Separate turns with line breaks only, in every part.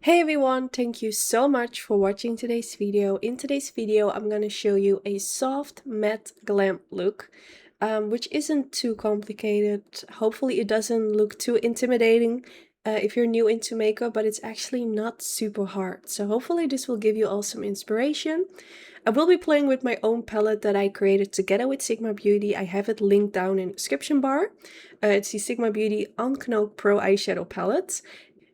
Hey everyone, thank you so much for watching today's video. In today's video, I'm going to show you a soft matte glam look, which isn't too complicated. Hopefully it doesn't look too intimidating if you're new into makeup, but it's actually not super hard. So hopefully this will give you all some inspiration. I will be playing with my own palette that I created together with Sigma Beauty. I have it linked down in the description bar. It's the Sigma Beauty Unknown Pro eyeshadow palette.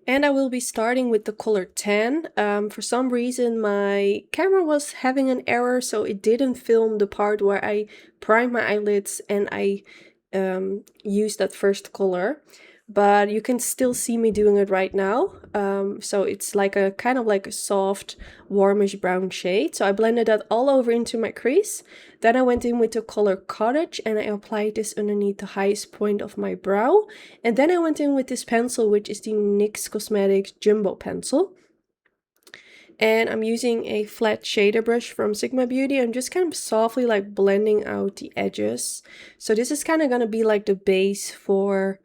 And I will be starting with the color 10. For some reason my camera was having an error, so it didn't film the part where I primed my eyelids and I used that first color. But you can still see me doing it right now. So it's like a kind of like a soft warmish brown shade. So I blended that all over into my crease. Then I went in with the color Cottage and I applied this underneath the highest point of my brow. And then I went in with this pencil, which is the NYX Cosmetics Jumbo pencil. And I'm using a flat shader brush from Sigma Beauty. I'm just kind of softly like blending out the edges. So this is kind of going to be like the base for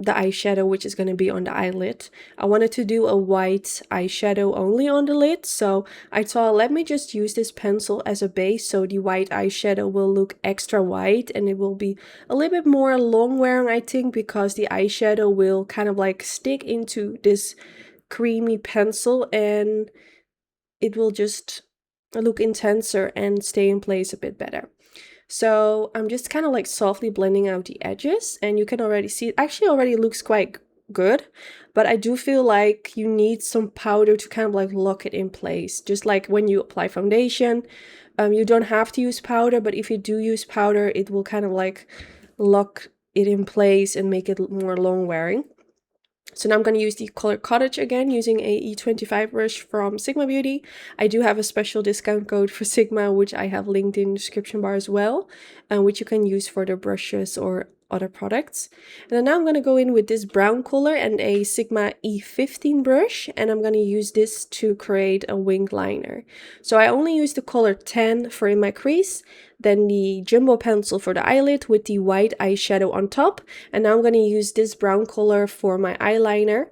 the eyeshadow, which is going to be on the eyelid. I wanted to do a white eyeshadow only on the lid, so I thought let me just use this pencil as a base so the white eyeshadow will look extra white and it will be a little bit more long wearing, I think, because the eyeshadow will kind of like stick into this creamy pencil and it will just look intenser and stay in place a bit better. So I'm just kind of like softly blending out the edges, and you can already see it actually already looks quite good, but I do feel like you need some powder to kind of like lock it in place. Just like when you apply foundation, you don't have to use powder, but if you do use powder, it will kind of like lock it in place and make it more long wearing. So now I'm going to use the color Cottage again using a E25 brush from Sigma Beauty. I do have a special discount code for Sigma, which I have linked in the description bar as well, and which you can use for the brushes or other products. And then now I'm going to go in with this brown color and a Sigma E15 brush, and I'm going to use this to create a winged liner. So I only use the color 10 for in my crease, then the jumbo pencil for the eyelid with the white eyeshadow on top, and now I'm going to use this brown color for my eyeliner.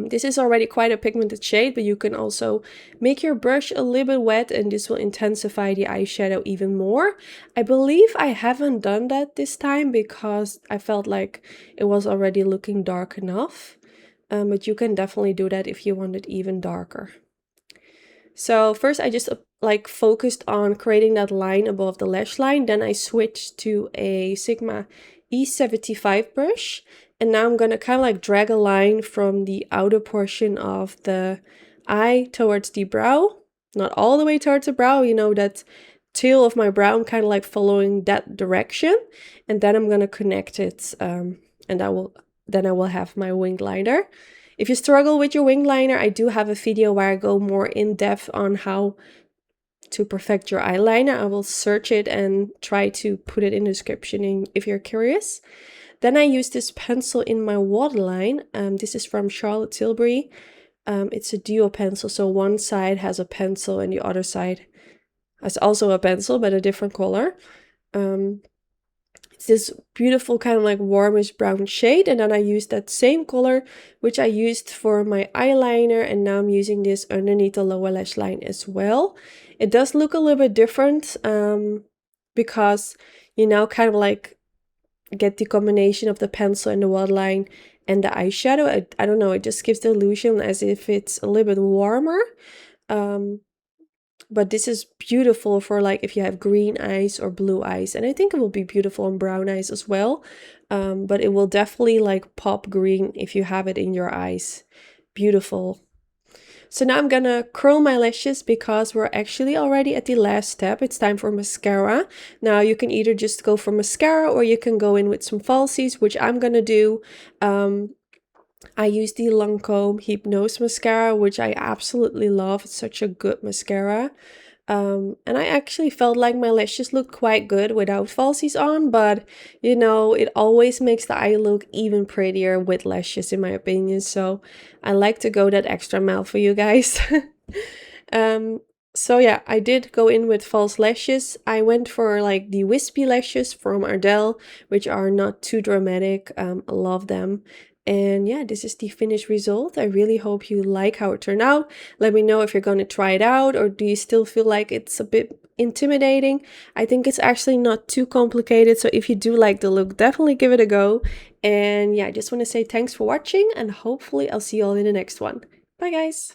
This is already quite a pigmented shade, but you can also make your brush a little bit wet and this will intensify the eyeshadow even more. I believe I haven't done that this time because I felt like it was already looking dark enough, but you can definitely do that if you want it even darker. So first I just like focused on creating that line above the lash line, then I switched to a Sigma E75 brush. And now I'm going to kind of like drag a line from the outer portion of the eye towards the brow. Not all the way towards the brow, you know, that tail of my brow, I'm kind of like following that direction. And then I'm going to connect it and then I will have my winged liner. If you struggle with your winged liner, I do have a video where I go more in depth on how to perfect your eyeliner. I will search it and try to put it in the description if you're curious. Then I use this pencil in my waterline. This is from Charlotte Tilbury. It's a duo pencil, so one side has a pencil and the other side has also a pencil, but a different color. It's this beautiful kind of like warmish brown shade, and then I used that same color which I used for my eyeliner, and now I'm using this underneath the lower lash line as well. It does look a little bit different because you now kind of like get the combination of the pencil and the waterline and the eyeshadow. I don't know, it just gives the illusion as if it's a little bit warmer. But this is beautiful for like if you have green eyes or blue eyes, and I think it will be beautiful on brown eyes as well. But it will definitely like pop green if you have it in your eyes. Beautiful. So now I'm gonna curl my lashes because we're actually already at the last step. It's time for mascara. Now you can either just go for mascara or you can go in with some falsies, which I'm gonna do. I use the Lancome Hypnose mascara, which I absolutely love. It's such a good mascara. And I actually felt like my lashes looked quite good without falsies on, but you know, it always makes the eye look even prettier with lashes in my opinion. So I like to go that extra mile for you guys. So yeah, I did go in with false lashes. I went for like the wispy lashes from Ardell, which are not too dramatic. I love them. And yeah, this is the finished result. I really hope you like how it turned out. Let me know if you're going to try it out, or do you still feel like it's a bit intimidating? I think it's actually not too complicated, so if you do like the look, definitely give it a go. And yeah, I just want to say thanks for watching, and hopefully I'll see you all in the next one. Bye guys!